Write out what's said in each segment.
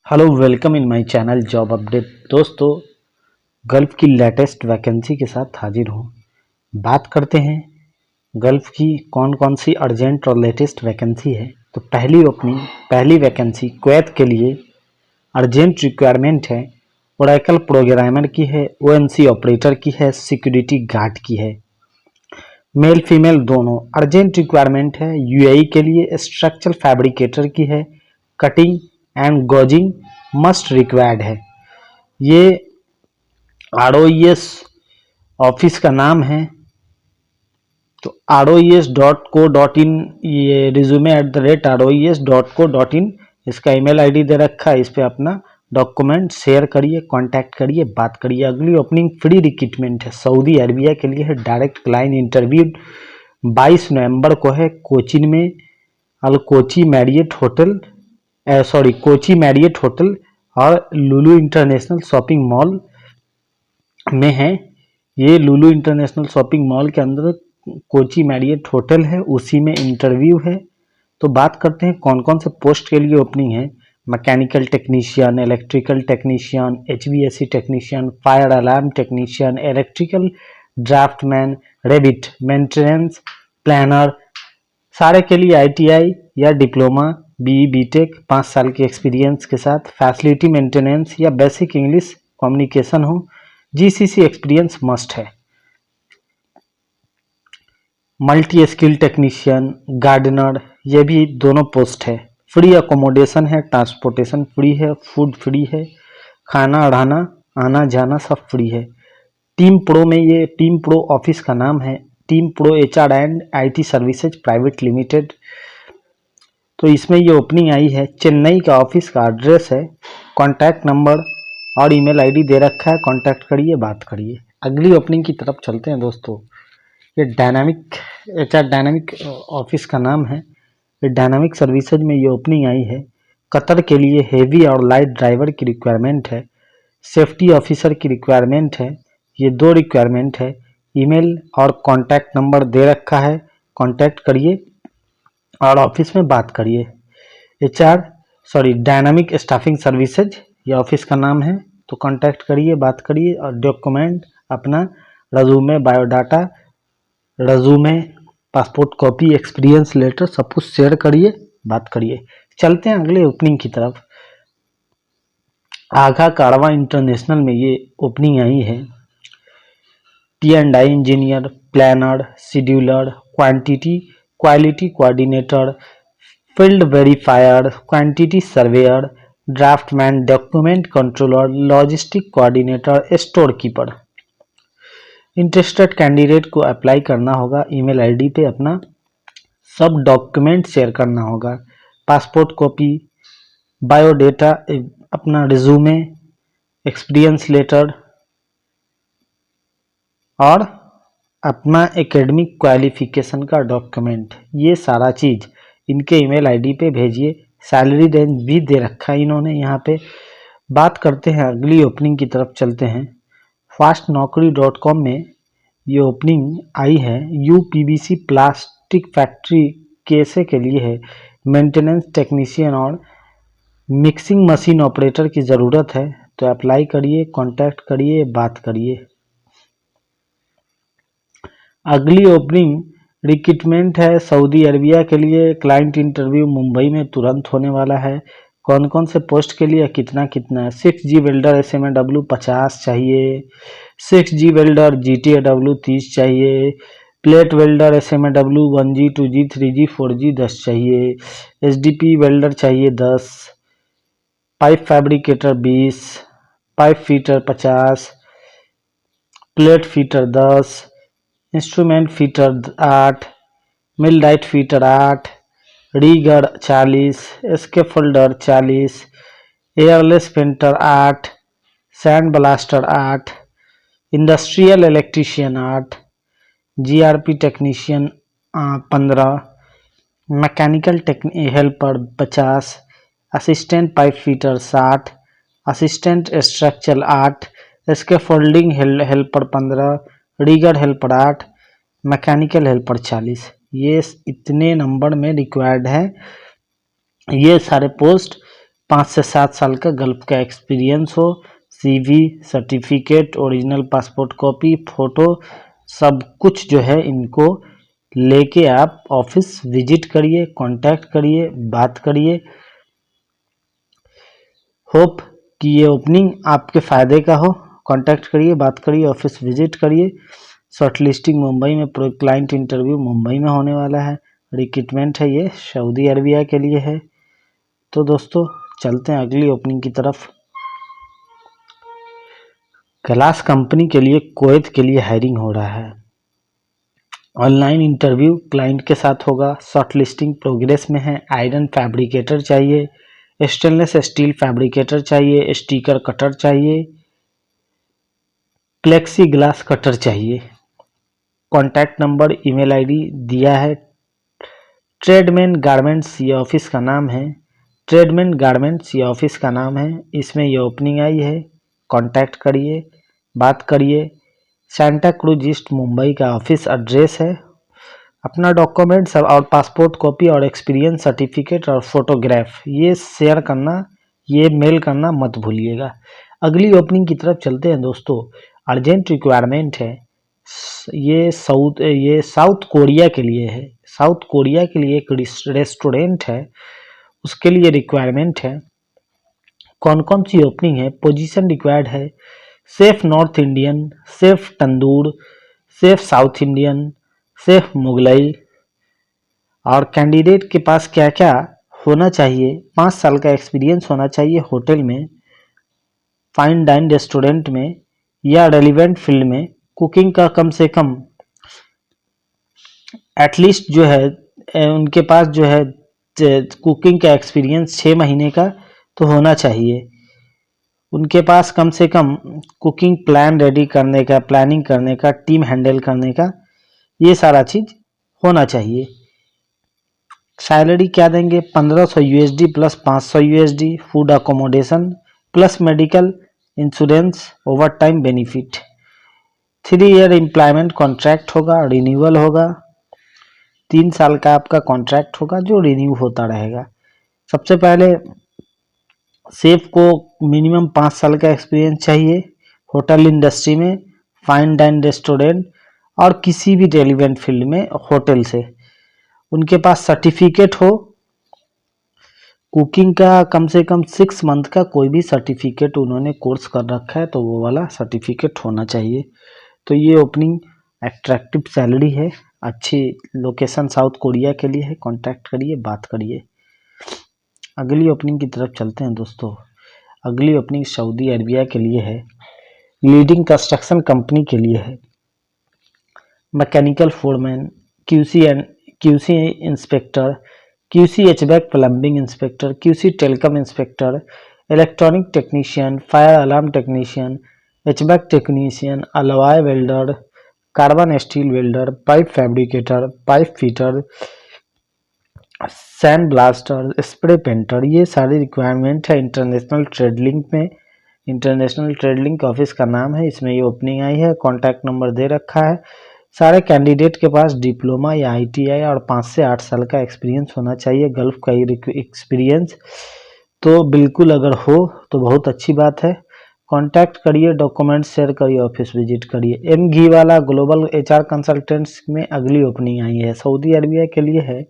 Hello welcome in my channel job update. दोस्तों, gulf की latest vacancy के साथ हाजिर हूँ। बात करते हैं गल्फ की कौन कौन सी अर्जेंट और लेटेस्ट वैकेंसी है। तो पहली वैकेंसी कुवैत के लिए अर्जेंट रिक्वायरमेंट है। ओरेकल प्रोग्रामर की है, ओएनसी ऑपरेटर की है, सिक्योरिटी गार्ड की है। मेल फीमेल दोनों अर्जेंट रिक्वायरमेंट है। यूएई के लिए स्ट्रक्चरल फैब्रिकेटर की है। कटिंग एंड गोजिंग मस्ट रिक्वायर्ड है। ये ROES ऑफिस का नाम है। तो roes.co.in, ये resume@roes.co.in इसका ईमेल आईडी दे रखा है। इस पे अपना डॉक्यूमेंट शेयर करिए, कांटेक्ट करिए, बात करिए। अगली ओपनिंग फ्री रिक्रूटमेंट है, सऊदी अरबिया के लिए है। डायरेक्ट क्लाइंट इंटरव्यू 22 नवंबर को है कोचिन में कोची मैरियट होटल और लुलु इंटरनेशनल शॉपिंग मॉल में है। ये लुलु इंटरनेशनल शॉपिंग मॉल के अंदर कोची मैरियट होटल है, उसी में इंटरव्यू है। तो बात करते हैं कौन कौन से पोस्ट के लिए ओपनिंग है। Mechanical technician, electrical technician, HVAC technician, fire alarm technician, electrical draftsman, रेबिट मेंटेनेंस प्लानर, सारे के लिए ITI या डिप्लोमा, BE BTech 5 साल के एक्सपीरियंस के साथ, फैसिलिटी मेंटेनेंस या बेसिक इंग्लिश कम्युनिकेशन हो। GCC एक्सपीरियंस मस्ट है। मल्टी स्किल टेक्नीशियन, गार्डनर, ये भी दोनों पोस्ट है। फ्री अकोमोडेशन है, ट्रांसपोर्टेशन फ्री है, फूड फ्री है, खाना अढ़ाना आना जाना सब फ्री है। टीम प्रो में, ये टीम प्रो ऑफिस का नाम है, team pro HR and IT services private limited. तो इसमें ये ओपनिंग आई है। चेन्नई का ऑफिस का एड्रेस है। कॉन्टैक्ट नंबर और ईमेल आईडी दे रखा है, कॉन्टैक्ट करिए, बात करिए। अगली ओपनिंग की तरफ चलते हैं दोस्तों। ये HR डायनामिक ऑफिस का नाम है। ये डायनामिक सर्विसेज में ये ओपनिंग आई है। कतर के लिए हेवी और लाइट ड्राइवर की रिक्वायरमेंट है। सेफ्टी ऑफिसर की रिक्वायरमेंट है। ये 2 रिक्वायरमेंट है। ईमेल और कॉन्टैक्ट नंबर दे रखा है, कॉन्टैक्ट करिए और ऑफिस में बात करिए। डायनामिक स्टाफिंग सर्विसेज ये ऑफिस का नाम है। तो कांटेक्ट करिए, बात करिए और डॉक्यूमेंट अपना resume, biodata, resume, passport copy, experience letter सब कुछ शेयर करिए, बात करिए। चलते हैं अगले ओपनिंग की तरफ। आगा कारवा इंटरनेशनल में ये ओपनिंग आई है। T&I engineer, planner, scheduler, quality coordinator, field verifier, quantity surveyor, draftsman, document controller, logistic coordinator, store keeper. Interested candidate को अप्लाई करना होगा। ईमेल आईडी पे अपना सब डॉक्यूमेंट शेयर करना होगा। पासपोर्ट कॉपी, बायोडेटा, अपना रिज्यूमे, एक्सपीरियंस लेटर और अपना एकेडमिक क्वालिफिकेशन का डॉक्यूमेंट, ये सारा चीज़ इनके ईमेल आईडी पे भेजिए। सैलरी रेंज भी दे रखा है इन्होंने यहाँ पे। बात करते हैं अगली ओपनिंग की तरफ चलते हैं। fastnaukri.com में ये ओपनिंग आई है। UPVC प्लास्टिक फैक्ट्री केसे के लिए है। मेंटेनेंस टेक्नीशियन और मिक्सिंग मशीन ऑपरेटर की ज़रूरत है। तो अप्लाई करिए, कांटेक्ट करिए, बात करिए। अगली ओपनिंग रिक्रूटमेंट है सऊदी अरबिया के लिए। क्लाइंट इंटरव्यू मुंबई में तुरंत होने वाला है। कौन कौन से पोस्ट के लिए कितना कितना है। 6G वेल्डर SMAW 50 चाहिए। 6G वेल्डर GTAW 30 चाहिए। Plate welder SMAW 1G 2G 3G 4G 10 चाहिए। SDP वेल्डर चाहिए 10। Pipe fabricator 20। Pipe fitter 50। Plate fitter 10। Instrument fitter 8। Millwright fitter 8। Rigger 40। Scaffolder 40। Airless painter 8। Sand blaster 8। Industrial electrician 8। GRP technician 15। Mechanical helper 50। Assistant pipe fitter 60। Assistant structural 8। Scaffolding helper 15। Rigger helper 8। Mechanical helper 40। ये इतने number में required है। ये सारे post 5 से 7 साल का gulf का एक्सपीरियंस हो, CV, certificate, original passport copy, photo, सब कुछ जो है इनको लेके आप ऑफिस विजिट करिए, कांटेक्ट करिए, बात करिए। होप कि ये ओपनिंग आपके फ़ायदे का हो। कांटेक्ट करिए, बात करिए, ऑफिस विजिट करिए। शॉर्ट लिस्टिंग मुंबई में, प्रो क्लाइंट इंटरव्यू मुंबई में होने वाला है। रिक्रूटमेंट है ये सऊदी अरबिया के लिए है। तो दोस्तों चलते हैं अगली ओपनिंग की तरफ। क्लास कंपनी के लिए कुवैत के लिए हायरिंग हो रहा है। ऑनलाइन इंटरव्यू क्लाइंट के साथ होगा। शॉर्ट लिस्टिंग प्रोग्रेस में है। आयरन फैब्रिकेटर चाहिए, स्टेनलेस स्टील फैब्रिकेटर चाहिए, स्टिकर कटर चाहिए, प्लेक्सी ग्लास कटर चाहिए। कॉन्टैक्ट नंबर, ईमेल आईडी दिया है। ट्रेडमैन गारमेंट्स ये ऑफिस का नाम है। ट्रेडमैन गारमेंट्स ये ऑफिस का नाम है। इसमें ये ओपनिंग आई है। कांटेक्ट करिए, बात करिए। सेंटा क्रूज ईस्ट मुंबई का ऑफिस एड्रेस है। अपना डॉक्यूमेंट्स और पासपोर्ट कॉपी और एक्सपीरियंस सर्टिफिकेट और फोटोग्राफ ये शेयर करना, ये मेल करना मत भूलिएगा। अगली ओपनिंग की तरफ चलते हैं दोस्तों। अर्जेंट रिक्वायरमेंट है। ये साउथ कोरिया के लिए है। साउथ कोरिया के लिए एक रेस्टोरेंट है, उसके लिए रिक्वायरमेंट है। कौन कौन सी ओपनिंग है? पोजीशन रिक्वायर्ड है। Chef North Indian, chef tandoor, chef South Indian, chef Mughlai. और कैंडिडेट के पास क्या क्या होना चाहिए? 5 साल का एक्सपीरियंस होना चाहिए होटल में, फाइन डाइन रेस्टोरेंट में या रेलिवेंट फील्ड में। कुकिंग का कम से कम एटलीस्ट जो है उनके पास जो है कुकिंग का एक्सपीरियंस 6 महीने का तो होना चाहिए। उनके पास कम से कम कुकिंग प्लान रेडी करने का, प्लानिंग करने का, टीम हैंडल करने का, ये सारा चीज़ होना चाहिए। सैलरी क्या देंगे? 1500 USD plus 500 USD, food accommodation plus medical insurance, over time benefit. 3 year employment contract होगा, रिन्यूअल होगा। 3 साल का आपका कॉन्ट्रैक्ट होगा जो रिन्यू होता रहेगा। सबसे पहले सेफ को मिनिमम 5 साल का एक्सपीरियंस चाहिए होटल इंडस्ट्री में, फाइन डाइन रेस्टोरेंट और किसी भी रेलिवेंट फील्ड में होटल से। उनके पास सर्टिफिकेट हो कुकिंग का, कम से कम 6 मंथ का कोई भी सर्टिफिकेट उन्होंने कोर्स कर रखा है तो वो वाला सर्टिफिकेट होना चाहिए। तो ये ओपनिंग अट्रैक्टिव सैलरी है, अच्छी लोकेशन साउथ कोरिया के लिए है। कांटेक्ट करिए, बात करिए। अगली ओपनिंग की तरफ चलते हैं दोस्तों। अगली ओपनिंग सऊदी अरबिया के लिए है। लीडिंग कंस्ट्रक्शन कंपनी के लिए है। Mechanical foreman, QC inspector, QC HVAC plumbing inspector, QC telecom inspector, electronic technician, fire alarm technician, HVAC technician, alloy welder, carbon steel welder, pipe fabricator, pipe fitter, sand blaster, spray painter, ये सारी requirement है international trade link में। International trade link office का नाम है, इसमें ये opening आई है। कॉन्टैक्ट नंबर दे रखा है। सारे कैंडिडेट के पास डिप्लोमा या ITI और 5 से 8 साल का एक्सपीरियंस होना चाहिए, गल्फ का एक्सपीरियंस तो बिल्कुल अगर हो तो बहुत अच्छी बात है। कांटेक्ट करिए, डॉक्यूमेंट शेयर करिए, ऑफिस विजिट करिए। M घी वाला ग्लोबल HR कंसल्टेंट्स में अगली ओपनिंग आई है, सऊदी अरबिया के लिए है।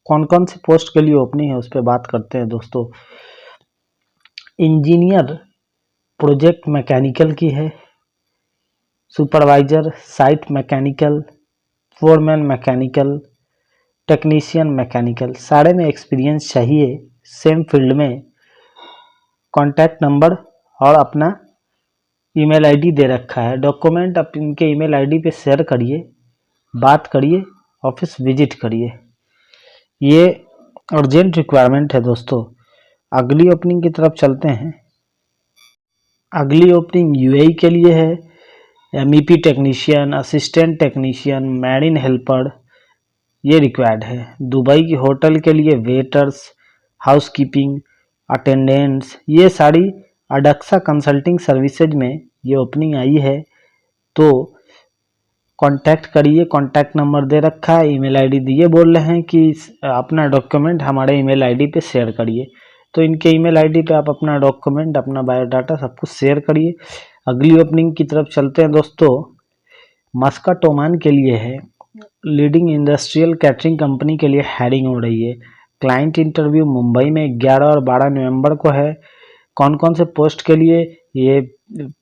कौन कौन से पोस्ट के लिए ओपनिंग है उस पर बात करते हैं दोस्तों। इंजीनियर प्रोजेक्ट मैकेनिकल की है, supervisor site mechanical, foreman mechanical, technician mechanical, सारे में एक्सपीरियंस चाहिए सेम फील्ड में। कॉन्टैक्ट नंबर और अपना ईमेल आईडी दे रखा है। डॉक्यूमेंट आप इनके ईमेल आईडी पे शेयर करिए, बात करिए, ऑफिस विजिट करिए। ये अर्जेंट रिक्वायरमेंट है दोस्तों। अगली ओपनिंग की तरफ चलते हैं। अगली ओपनिंग UAE के लिए है। MEP technician, assistant technician, marine helper ये रिक्वायर्ड है। दुबई की होटल के लिए वेटर्स, हाउसकीपिंग, अटेंडेंट्स, ये सारी अडक्सा कंसल्टिंग सर्विसेज में ये ओपनिंग आई है। तो कांटेक्ट करिए, कांटेक्ट नंबर दे रखा है, ईमेल आईडी दिए बोल रहे हैं कि अपना डॉक्यूमेंट हमारे ईमेल आईडी पे शेयर करिए। तो इनके ईमेल आईडी पे आप अपना डॉक्यूमेंट, अपना बायोडाटा सब कुछ शेयर करिए। अगली ओपनिंग की तरफ चलते हैं दोस्तों। मस्कट ओमान के लिए है, लीडिंग इंडस्ट्रियल कैटरिंग कंपनी के लिए हायरिंग हो रही है। क्लाइंट इंटरव्यू मुंबई में 11 और 12 नवंबर को है। कौन कौन से पोस्ट के लिए, ये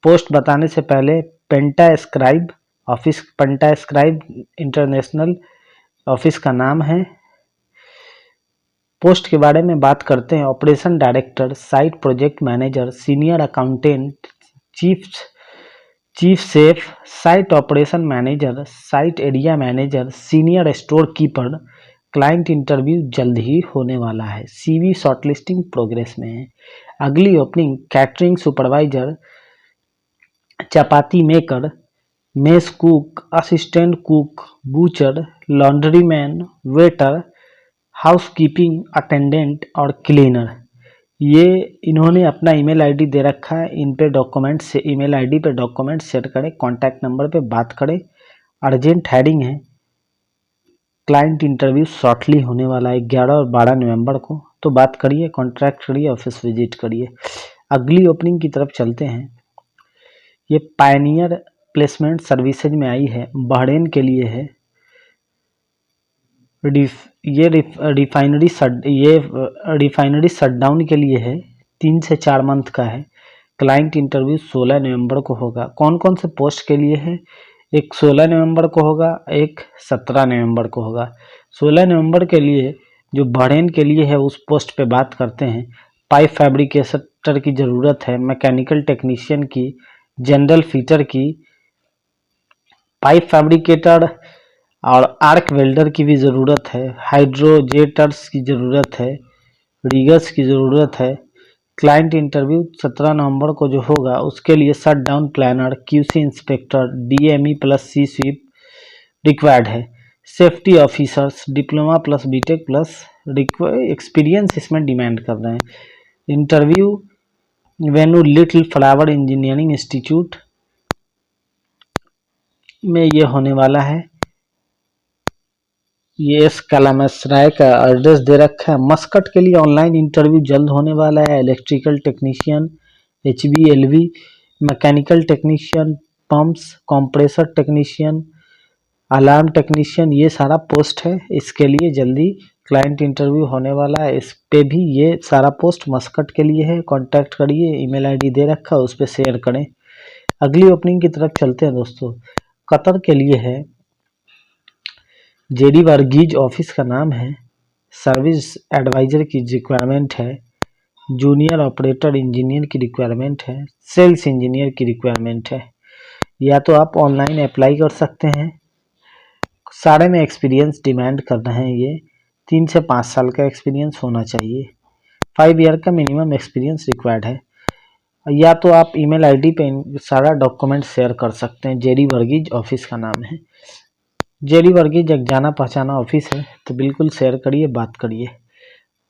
पोस्ट बताने से पहले पेंटा स्क्राइब ऑफिस, पेंटा स्क्राइब इंटरनेशनल ऑफिस का नाम है। पोस्ट के बारे में बात करते हैं। Operation director, site project manager, senior accountant, chief chef, site operation manager, site area manager, senior store keeper. Client interview जल्द ही होने वाला है। सीवी शॉर्टलिस्टिंग प्रोग्रेस में है। अगली opening catering supervisor, chapati maker, mess cook, assistant cook, butcher, laundryman, waiter, housekeeping attendant और cleaner. ये इन्होंने अपना ईमेल आईडी दे रखा है। इन पे डॉक्यूमेंट से ईमेल आईडी पे डॉक्यूमेंट शेयर करें, कॉन्टैक्ट नंबर पे बात करें। अर्जेंट हायरिंग है। क्लाइंट इंटरव्यू शॉर्टली होने वाला है 11 और 12 नवंबर को। तो बात करिए, कॉन्ट्रैक्ट करिए, ऑफिस विजिट करिए। अगली ओपनिंग की तरफ चलते हैं। ये पायनियर प्लेसमेंट सर्विसेज में आई है, बहरेन के लिए है। ये रिफाइनरी शटडाउन के लिए है, 3 से 4 मंथ का है। क्लाइंट इंटरव्यू 16 नवंबर को होगा। कौन कौन से पोस्ट के लिए है, एक 16 नवंबर को होगा, एक 17 नवंबर को होगा। 16 नवंबर के लिए जो बहरेन के लिए है उस पोस्ट पे बात करते हैं। पाइप फैब्रिकेटर की ज़रूरत है, मैकेनिकल टेक्नीशियन की, जनरल फिटर की, पाइप फैब्रिकेटर और आर्क वेल्डर की भी ज़रूरत है, हाइड्रोजेटर्स की ज़रूरत है, रिगर्स की ज़रूरत है। क्लाइंट इंटरव्यू 17 नवंबर को जो होगा उसके लिए shutdown planner, QC inspector, DME plus सी स्वीप रिक्वायर्ड है। Safety officers, diploma plus BTech plus experience इसमें डिमांड कर रहे हैं। Interview venue Little Flower Engineering Institute में ये होने वाला है। ये इस कलामसराय का एड्रेस दे रखा है। मस्कट के लिए ऑनलाइन इंटरव्यू जल्द होने वाला है। Electrical technician, HVLV, mechanical technician, pumps, compressor technician, alarm technician, ये सारा पोस्ट है। इसके लिए जल्दी क्लाइंट इंटरव्यू होने वाला है। इस पे भी ये सारा पोस्ट मस्कट के लिए है। कांटेक्ट करिए, ईमेल आईडी दे रखा है, उस पर शेयर करें। अगली ओपनिंग की तरफ चलते हैं दोस्तों। कतर के लिए है, जेडी वर्गीज ऑफिस का नाम है। सर्विस एडवाइजर की रिक्वायरमेंट है। जूनियर ऑपरेटर इंजीनियर की रिक्वायरमेंट है। सेल्स इंजीनियर की रिक्वायरमेंट है। या तो आप ऑनलाइन अप्लाई कर सकते हैं। सारे में एक्सपीरियंस डिमांड कर रहे हैं। ये 3 से 5 साल का एक्सपीरियंस होना चाहिए। 5 ईयर का मिनिमम एक्सपीरियंस रिक्वायर्ड है। या तो आप ईमेल आईडी पे सारा डॉक्यूमेंट शेयर कर सकते हैं। जेडी वर्गीज ऑफिस का नाम है। जेडी वर्गीज एक जाना पहचाना ऑफिस है, तो बिल्कुल शेयर करिए, बात करिए।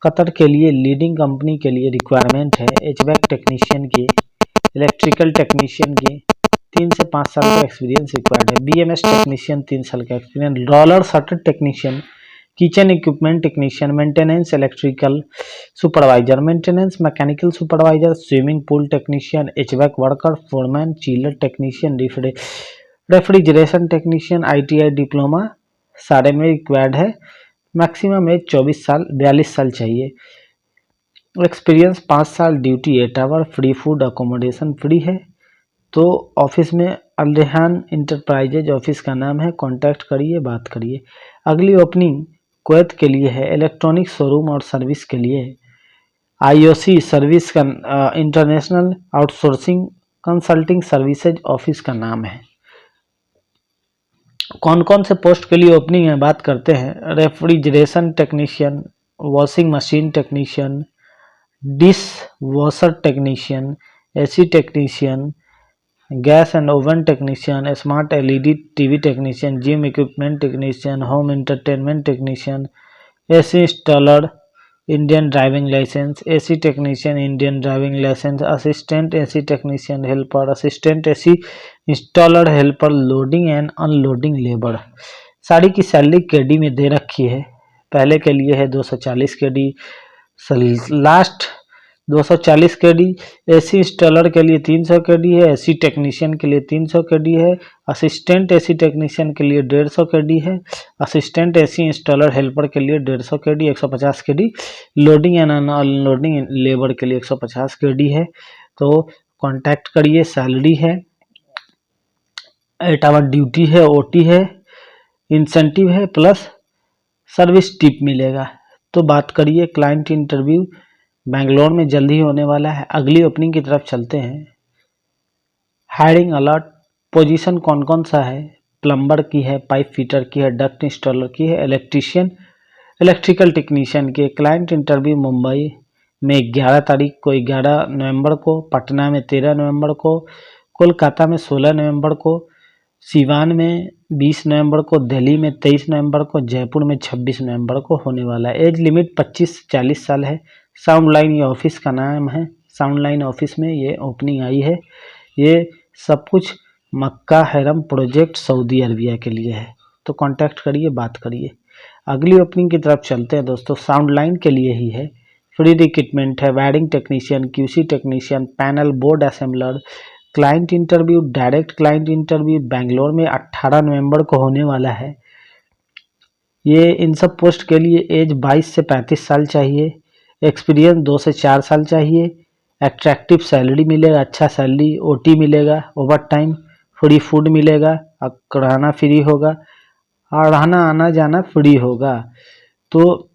कतर के लिए लीडिंग कंपनी के लिए रिक्वायरमेंट है। HVAC टेक्नीशियन की, इलेक्ट्रिकल टेक्नीशियन की, 3 से 5 साल का एक्सपीरियंस रिक्वायर्ड है। BMS टेक्नीशियन 3 साल का experience. Roller shutter technician, kitchen equipment technician, maintenance electrical supervisor, maintenance mechanical supervisor, swimming pool technician, HVAC worker, foreman, chiller technician, refrigeration technician, ITI diploma, सारे में required है। मैक्सिमम एज 42 साल चाहिए। Experience 5 साल, duty 8 hour, free food accommodation free है। तो office में अलरेहान enterprises office का नाम है। कांटेक्ट करिए, बात करिए। अगली ओपनिंग कुवैत के लिए है, इलेक्ट्रॉनिक शोरूम और सर्विस के लिए। IOC सर्विस का international outsourcing consulting services office का नाम है। कौन कौन से पोस्ट के लिए ओपनिंग है, बात करते हैं। Refrigeration technician, washing machine technician, dish washer technician, AC technician, gas and oven technician, smart LED TV technician, gym equipment technician, home entertainment technician, AC installer, Indian driving licence, AC technician, Indian driving licence, assistant AC technician helper, assistant AC installer helper, loading and unloading labour. साड़ी की salary KD में दे रखी है। पहले के लिए है 240 KD, last 240 KD, AC installer के लिए 300 केडी है, एसी टेक्नीशियन के लिए 300 केडी है, असिस्टेंट एसी टेक्नीशियन के लिए 150 केडी है, असिस्टेंट एसी इंस्टॉलर हेल्पर के लिए 150 KD, 150 KD, loading and unloading labour के लिए 150 केडी है। तो कांटेक्ट करिए। सैलरी है, 8 आवर ड्यूटी है, ओटी है, इंसेंटिव है, प्लस सर्विस टिप मिलेगा। तो बात करिए, क्लाइंट इंटरव्यू बेंगलोर में जल्द ही होने वाला है। अगली ओपनिंग की तरफ चलते हैं। हायरिंग अलर्ट, पोजीशन कौन कौन सा है? प्लम्बर की है, पाइप फिटर की है, डक्ट इंस्टॉलर की है, इलेक्ट्रीशियन, इलेक्ट्रिकल टेक्नीशियन की। क्लाइंट इंटरव्यू मुंबई में 11 तारीख को, 11 नवंबर को, पटना में 13 नवंबर को, कोलकाता में 16 नवंबर को, सिवान में 20 नवंबर को, दिल्ली में 23 नवंबर को, जयपुर में 26 नवंबर को होने वाला है। एज लिमिट 25 से 40 साल है। साउंड लाइन ये ऑफिस का नाम है। साउंड लाइन ऑफिस में ये ओपनिंग आई है। ये सब कुछ मक्का हैरम प्रोजेक्ट सऊदी अरबिया के लिए है। तो कांटेक्ट करिए, बात करिए। अगली ओपनिंग की तरफ चलते हैं दोस्तों। साउंड लाइन के लिए ही है। फ्री रिक्रूटमेंट है, wiring technician, QC technician, panel board assembler. Client interview, direct client interview Bangalore में 18 नवंबर को होने वाला है। ये इन सब पोस्ट के लिए एज 22 से 35 साल चाहिए। एक्सपीरियंस 2 से 4 साल चाहिए। एट्रैक्टिव सैलरी मिलेगा, अच्छा सैलरी, ओटी मिलेगा, ओवर टाइम, फ्री फूड मिलेगा, रहना फ्री होगा और रहना आना जाना फ्री होगा। तो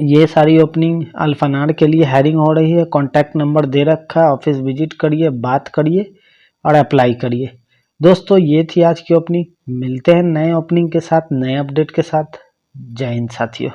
ये सारी ओपनिंग अल्फनार के लिए हायरिंग हो रही है। कॉन्टैक्ट नंबर दे रखा है, ऑफिस विजिट करिए, बात करिए और अप्लाई करिए। दोस्तों ये थी आज की ओपनिंग। मिलते हैं नए ओपनिंग के साथ, नए अपडेट के साथ। जय हिंद साथियों।